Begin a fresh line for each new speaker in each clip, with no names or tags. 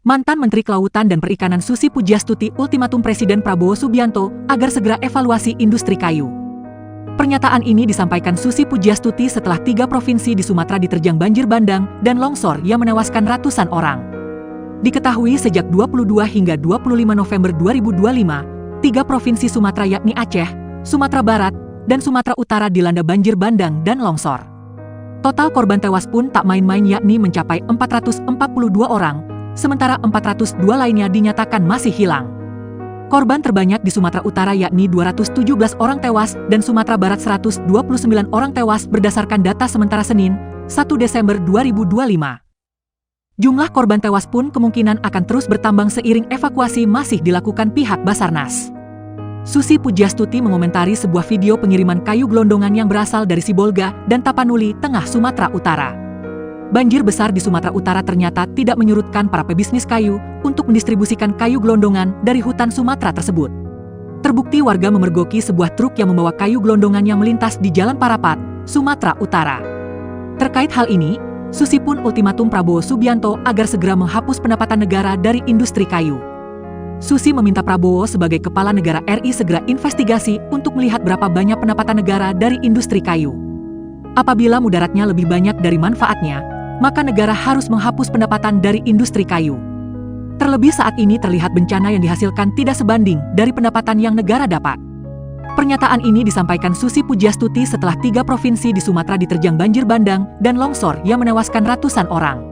Mantan Menteri Kelautan dan Perikanan Susi Pujiastuti ultimatum Presiden Prabowo Subianto agar segera evaluasi industri kayu. Pernyataan ini disampaikan Susi Pujiastuti setelah 3 provinsi di Sumatera diterjang banjir bandang dan longsor yang menewaskan ratusan orang. Diketahui sejak 22 hingga 25 November 2025, 3 provinsi Sumatera yakni Aceh, Sumatera Barat, dan Sumatera Utara dilanda banjir bandang dan longsor. Total korban tewas pun tak main-main yakni mencapai 442 orang, sementara 402 lainnya dinyatakan masih hilang. Korban terbanyak di Sumatera Utara yakni 217 orang tewas dan Sumatera Barat 129 orang tewas berdasarkan data sementara Senin, 1 Desember 2025. Jumlah korban tewas pun kemungkinan akan terus bertambah seiring evakuasi masih dilakukan pihak Basarnas. Susi Pujiastuti mengomentari sebuah video pengiriman kayu gelondongan yang berasal dari Sibolga dan Tapanuli, Tengah Sumatera Utara. Banjir besar di Sumatera Utara ternyata tidak menyurutkan para pebisnis kayu untuk mendistribusikan kayu gelondongan dari hutan Sumatera tersebut. Terbukti warga memergoki sebuah truk yang membawa kayu gelondongan yang melintas di Jalan Parapat, Sumatera Utara. Terkait hal ini, Susi pun ultimatum Prabowo Subianto agar segera menghapus pendapatan negara dari industri kayu. Susi meminta Prabowo sebagai kepala negara RI segera investigasi untuk melihat berapa banyak pendapatan negara dari industri kayu. Apabila mudaratnya lebih banyak dari manfaatnya, maka negara harus menghapus pendapatan dari industri kayu. Terlebih saat ini terlihat bencana yang dihasilkan tidak sebanding dari pendapatan yang negara dapat. Pernyataan ini disampaikan Susi Pujiastuti setelah 3 provinsi di Sumatera diterjang banjir bandang dan longsor yang menewaskan ratusan orang.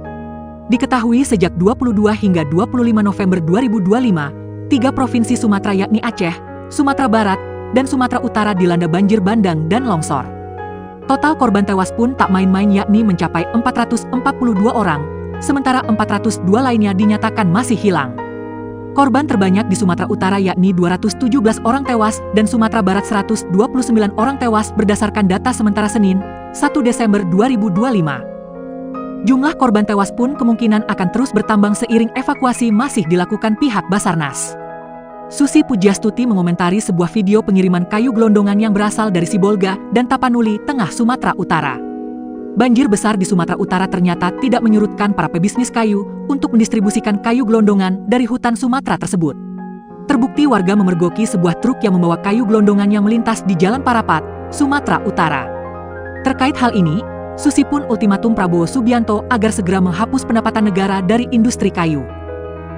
Diketahui sejak 22 hingga 25 November 2025, 3 provinsi Sumatera yakni Aceh, Sumatera Barat, dan Sumatera Utara dilanda banjir bandang dan longsor. Total korban tewas pun tak main-main yakni mencapai 442 orang, sementara 402 lainnya dinyatakan masih hilang. Korban terbanyak di Sumatera Utara yakni 217 orang tewas dan Sumatera Barat 129 orang tewas berdasarkan data sementara Senin, 1 Desember 2025. Jumlah korban tewas pun kemungkinan akan terus bertambah seiring evakuasi masih dilakukan pihak Basarnas. Susi Pujiastuti mengomentari sebuah video pengiriman kayu gelondongan yang berasal dari Sibolga dan Tapanuli, Tengah Sumatera Utara. Banjir besar di Sumatera Utara ternyata tidak menyurutkan para pebisnis kayu untuk mendistribusikan kayu gelondongan dari hutan Sumatera tersebut. Terbukti warga memergoki sebuah truk yang membawa kayu gelondongan yang melintas di Jalan Parapat, Sumatera Utara. Terkait hal ini, Susi pun ultimatum Prabowo Subianto agar segera menghapus pendapatan negara dari industri kayu.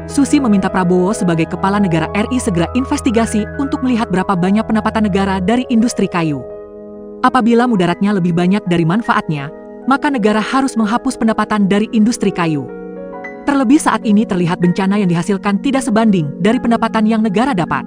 Susi meminta Prabowo sebagai kepala negara RI segera investigasi untuk melihat berapa banyak pendapatan negara dari industri kayu. Apabila mudaratnya lebih banyak dari manfaatnya, maka negara harus menghapus pendapatan dari industri kayu. Terlebih saat ini terlihat bencana yang dihasilkan tidak sebanding dari pendapatan yang negara dapat.